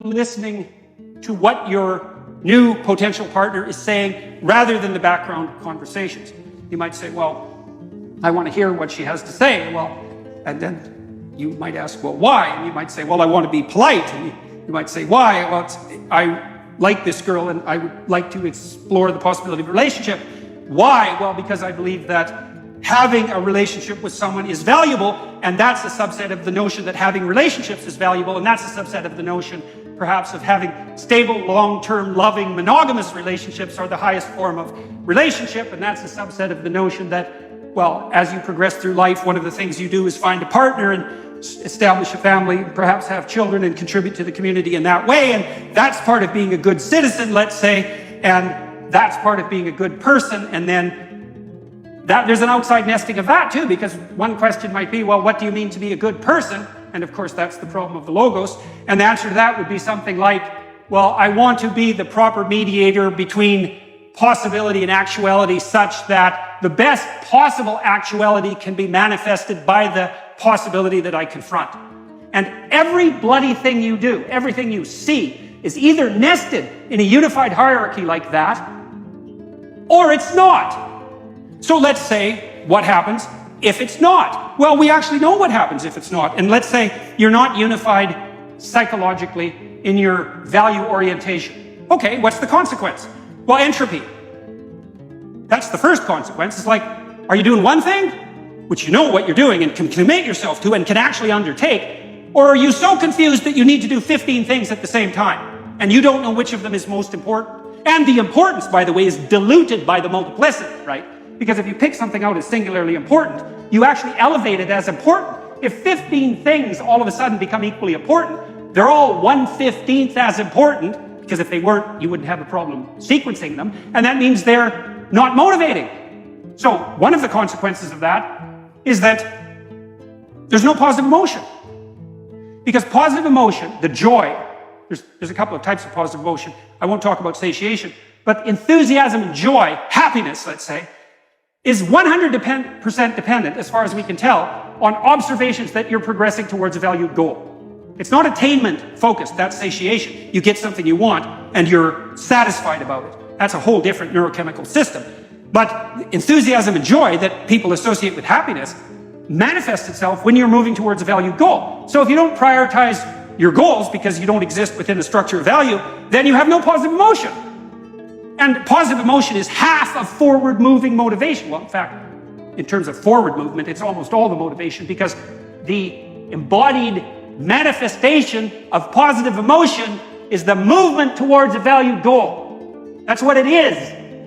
listening to what your new potential partner is saying rather than the background conversations. You might say, well, I want to hear what she has to say. Well, and then you might ask, well, why? And you might say, well, I want to be polite. And you might say, why? Well, I like this girl and I would like to explore the possibility of a relationship. Why? Well, because I believe that having a relationship with someone is valuable, and that's a subset of the notion that having relationships is valuable, and that's a subset of the notion, perhaps, of having stable, long-term, loving, monogamous relationships are the highest form of relationship, and that's a subset of the notion that, well, as you progress through life, one of the things you do is find a partner and establish a family, perhaps have children and contribute to the community in that way, and that's part of being a good citizen, let's say, and that's part of being a good person, and then there's an outside nesting of that too, because one question might be, well, what do you mean to be a good person? And of course, that's the problem of the logos. And the answer to that would be something like, well, I want to be the proper mediator between possibility and actuality such that the best possible actuality can be manifested by the possibility that I confront. And every bloody thing you do, everything you see, is either nested in a unified hierarchy like that, or it's not. So let's say, what happens if it's not? Well, we actually know what happens if it's not. And let's say you're not unified psychologically in your value orientation. Okay, what's the consequence? Well, entropy. That's the first consequence. It's like, are you doing one thing, which you know what you're doing and can commit yourself to and can actually undertake, or are you so confused that you need to do 15 things at the same time, and you don't know which of them is most important? And the importance, by the way, is diluted by the multiplicity, right? Because if you pick something out as singularly important, you actually elevate it as important. If 15 things all of a sudden become equally important, they're all 1/15th as important, because if they weren't, you wouldn't have a problem sequencing them, and that means they're not motivating. So one of the consequences of that is that there's no positive emotion. Because positive emotion, the joy, there's a couple of types of positive emotion. I won't talk about satiation, but enthusiasm and joy, happiness, let's say, is 100% dependent, as far as we can tell, on observations that you're progressing towards a valued goal. It's not attainment focused, that's satiation. You get something you want and you're satisfied about it. That's a whole different neurochemical system. But enthusiasm and joy that people associate with happiness manifests itself when you're moving towards a valued goal. So if you don't prioritize your goals because you don't exist within the structure of value, then you have no positive emotion. And positive emotion is half of forward-moving motivation. Well, in fact, in terms of forward movement, it's almost all the motivation, because the embodied manifestation of positive emotion is the movement towards a valued goal. That's what it is.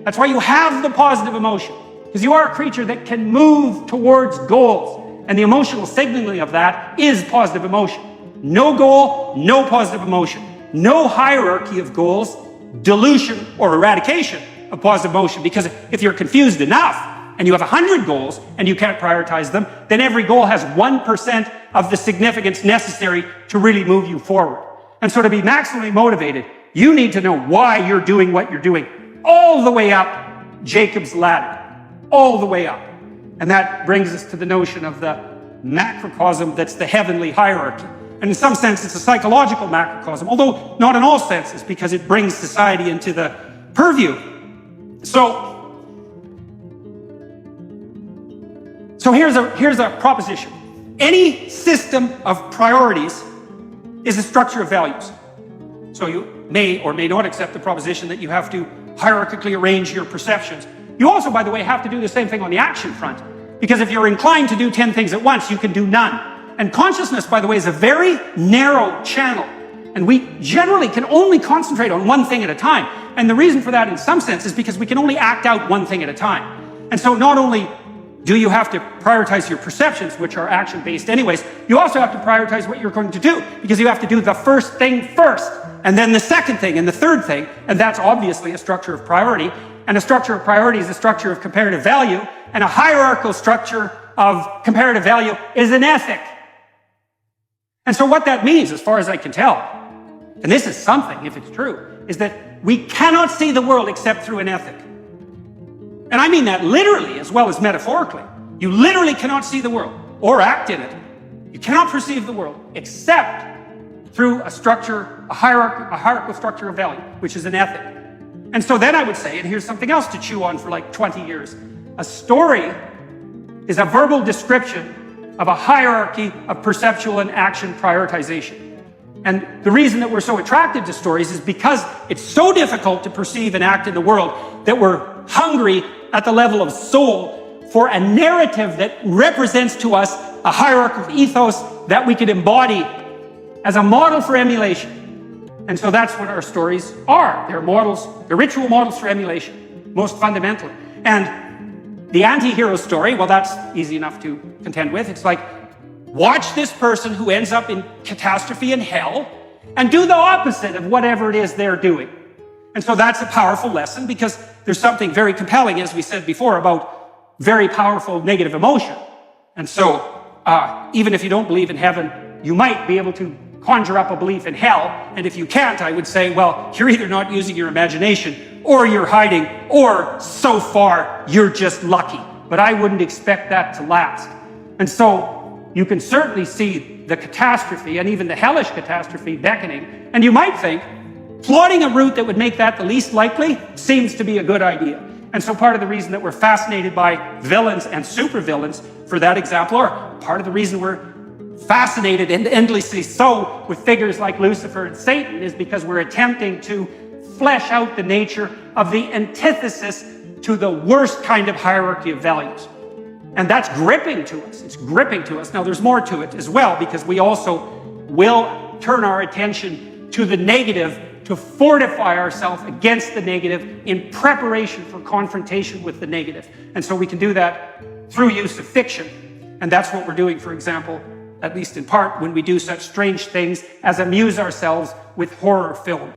That's why you have the positive emotion, because you are a creature that can move towards goals. And the emotional signaling of that is positive emotion. No goal, no positive emotion. No hierarchy of goals, dilution or eradication of positive emotion, because if you're confused enough and you have 100 goals and you can't prioritize them, then every goal has 1% of the significance necessary to really move you forward. And so to be maximally motivated, you need to know why you're doing what you're doing, all the way up Jacob's ladder, all the way up. And that brings us to the notion of the macrocosm that's the heavenly hierarchy. And in some sense, it's a psychological macrocosm, although not in all senses, because it brings society into the purview. So here's a proposition. Any system of priorities is a structure of values. So you may or may not accept the proposition that you have to hierarchically arrange your perceptions. You also, by the way, have to do the same thing on the action front, because if you're inclined to do 10 things at once, you can do none. And consciousness, by the way, is a very narrow channel. And we generally can only concentrate on one thing at a time. And the reason for that, in some sense, is because we can only act out one thing at a time. And so not only do you have to prioritize your perceptions, which are action-based anyways, you also have to prioritize what you're going to do, because you have to do the first thing first, and then the second thing, and the third thing, and that's obviously a structure of priority. And a structure of priority is a structure of comparative value, and a hierarchical structure of comparative value is an ethic. And so what that means, as far as I can tell, and this is something, if it's true, is that we cannot see the world except through an ethic. And I mean that literally as well as metaphorically. You literally cannot see the world or act in it. You cannot perceive the world except through a structure a hierarchical structure of value, which is an ethic. And so then I would say, and here's something else to chew on for like 20 years, a story is a verbal description of a hierarchy of perceptual and action prioritization. And the reason that we're so attracted to stories is because it's so difficult to perceive and act in the world that we're hungry at the level of soul for a narrative that represents to us a hierarchical ethos that we could embody as a model for emulation. And so that's what our stories are. They're models, they're ritual models for emulation, most fundamentally. And the anti-hero story, well, that's easy enough to contend with. It's like, watch this person who ends up in catastrophe and hell and do the opposite of whatever it is they're doing. And so that's a powerful lesson because there's something very compelling, as we said before, about very powerful negative emotion. And so even if you don't believe in heaven, you might be able to conjure up a belief in hell. And if you can't, I would say, well, you're either not using your imagination or you're hiding, or so far you're just lucky. But I wouldn't expect that to last. And so you can certainly see the catastrophe and even the hellish catastrophe beckoning. And you might think plotting a route that would make that the least likely seems to be a good idea. And so part of the reason that we're fascinated by villains and supervillains, for that example, or part of the reason we're fascinated and endlessly so with figures like Lucifer and Satan is because we're attempting to flesh out the nature of the antithesis to the worst kind of hierarchy of values. And that's gripping to us. It's gripping to us. Now, there's more to it as well, because we also will turn our attention to the negative to fortify ourselves against the negative in preparation for confrontation with the negative. And so we can do that through use of fiction. And that's what we're doing, for example, at least in part, when we do such strange things as amuse ourselves with horror film.